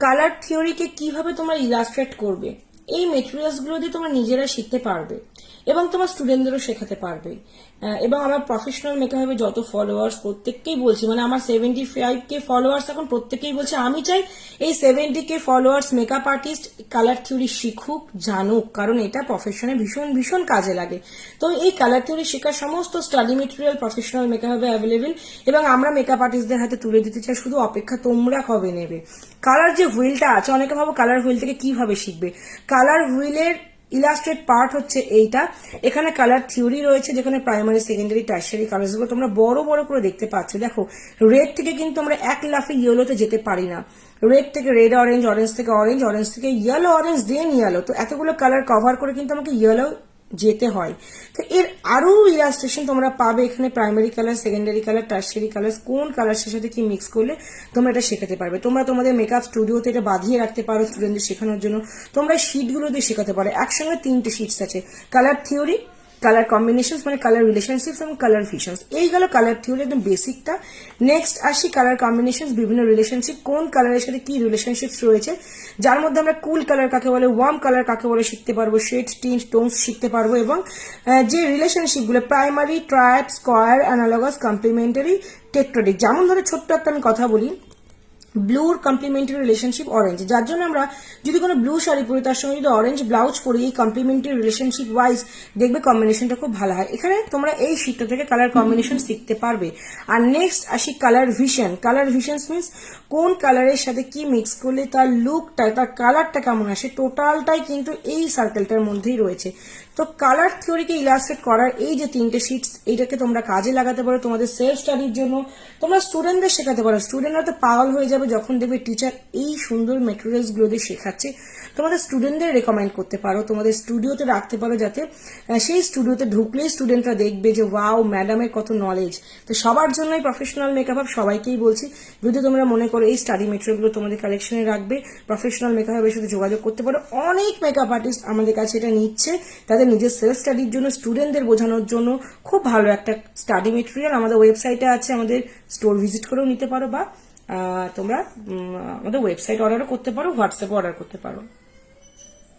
Colour থিওরিকে কিভাবে তোমরা illustrate করবে, এই মেটেরিয়ালস গুলো দিয়ে তোমরা নিজেরা শিখতে পারবে এবং তোমার স্টুডেন্টদেরও শেখাতে পারবে। এবং আমার প্রফেশনাল মেকআপে যত ফলোয়ার্স প্রত্যেককেই বলছি, মানে আমার 75K ফলোয়ার্স এখন, প্রত্যেকেই বলছে আমি চাই এই 70K followers makeup artist colour theory শিখুক, জানুক, কারণ এটা প্রফেশনে ভীষণ ভীষণ কাজে লাগে। তো এই কালার থিওরি শেখার সমস্ত স্টাডি মেটেরিয়াল প্রফেশনাল মেকআপে অ্যাভেলেবেল এবং আমরা মেকআপ আর্টিস্টদের হাতে তুলে দিতে চাই। শুধু অপেক্ষা তোমরা কবে নেবে। কালার যে হুইলটা আছে, অনেকে ভাবো কালার হুইল থেকে কিভাবে শিখবে। কালার হুইলের ইলাস্ট্রেট পার্ট হচ্ছে এইটা। এখানে কালার থিওরি রয়েছে, যেখানে প্রাইমারি, সেকেন্ডারি, টার্সিয়ারি কালার্স গুলো তোমরা বড় বড় করে দেখতে পাচ্ছ। দেখো, রেড থেকে কিন্তু আমরা এক লাফে ইয়েলোতে যেতে পারি না। রেড থেকে রেড অরেঞ্জ, অরেঞ্জ থেকে অরেঞ্জ, অরেঞ্জ থেকে ইয়েলো, অরেঞ্জ দেন ইয়েলো। তো এতগুলো কালার কভার করে কিন্তু আমাকে ইয়েলো যেতে হয়। তো এর আরো ইলাস্ট্রেশন তোমরা পাবে এখানে, primary colour, secondary colour, tertiary colour, কোন কালার সাথে কি মিক্স করলে তোমরা এটা শেখাতে পারবে। তোমরা তোমাদের মেকআপ স্টুডিওতে এটা বাঁধিয়ে রাখতে পারো স্টুডেন্টদের শেখানোর জন্য। তোমরা শিটগুলো দিয়ে শেখাতে পারো। একসঙ্গে 3টে শিটস আছে, কালার থিওরি, কালার কম্বিনেশন মানে কালার রিলেশনশিপস এবং কালার ভিশনস। এই গেল কালার থিওরি একদম বেসিকটা। নেক্সট আসি কালার কম্বিনেশন, বিভিন্ন রিলেশনশিপ, কোন কালারের সাথে কি রিলেশনশিপস রয়েছে, যার মধ্যে আমরা কুল কালার কাকে বলে, ওয়ার্ম কালার কাকে বলে শিখতে পারবো, শেড, টিন্ট, টোনস শিখতে পারবো। এবং যে রিলেশনশিপগুলো primary, triad, square, analogous, complementary, tetradic. যেমন ধরে ছোট্ট একটা আমি কথা বলি, ব্লুর কমপ্লিমেন্টারি রিলেশনশিপ অরেঞ্জ, যার জন্য আমরা যদি কোনো ব্লু শাড়ি পরি তার সঙ্গে যদি অরেঞ্জ ব্লাউজ পরি, এই কমপ্লিমেন্টারি রিলেশনশিপ ওয়াইজ দেখবে কম্বিনেশনটা খুব ভালো হয়। এখানে তোমরা এই শীটটা থেকে কালার কম্বিনেশন শিখতে পারবে। আর নেক্সট আসি colour vision. Colour vision means কোন কালারের সাথে কি মিক্স করলে তার লুকটা, তার কালারটা কেমন আসে, টোটালটাই কিন্তু এই সার্কেলটার মধ্যেই রয়েছে। তো কালার থিওরিকে ইলাস্ট্রেট করার এই যে 3টে শিটস, এইটাকে তোমরা কাজে লাগাতে পারো তোমাদের সেলফ স্টাডির জন্য। তোমরা স্টুডেন্টদের শেখাতে পারো। স্টুডেন্টরা তো পাগল হয়ে যাবে যখন দেখবে টিচার এই সুন্দর মেটেরিয়ালস গুলো দিয়ে শেখাচ্ছে। তোমাদের স্টুডেন্টদের রেকমেন্ড করতে পারো, তোমাদের স্টুডিওতে রাখতে পারো, যাতে সেই স্টুডিওতে ঢুকলেই স্টুডেন্টরা দেখবে যে ওয়াও, ম্যাডামের কত নলেজ। তো সবার জন্যই প্রফেশনাল মেকআপ আপ, সবাইকেই বলছি, যদি তোমরা মনে করো এই স্টাডি মেটেরিয়ালগুলো তোমাদের কালেকশনে রাখবে, প্রফেশনাল মেকআপ আপের সাথে যোগাযোগ করতে পারো। অনেক মেকআপ আর্টিস্ট আমাদের কাছে এটা নিচ্ছে তাদের নিজের সেলফ স্টাডির জন্য, স্টুডেন্টদের বোঝানোর জন্য। খুব ভালো একটা স্টাডি মেটেরিয়াল। আমাদের ওয়েবসাইটে আছে, আমাদের স্টোর ভিজিট করেও নিতে পারো, বা তোমরা আমাদের ওয়েবসাইট অর্ডারও করতে পারো, হোয়াটসঅ্যাপে অর্ডার করতে পারো।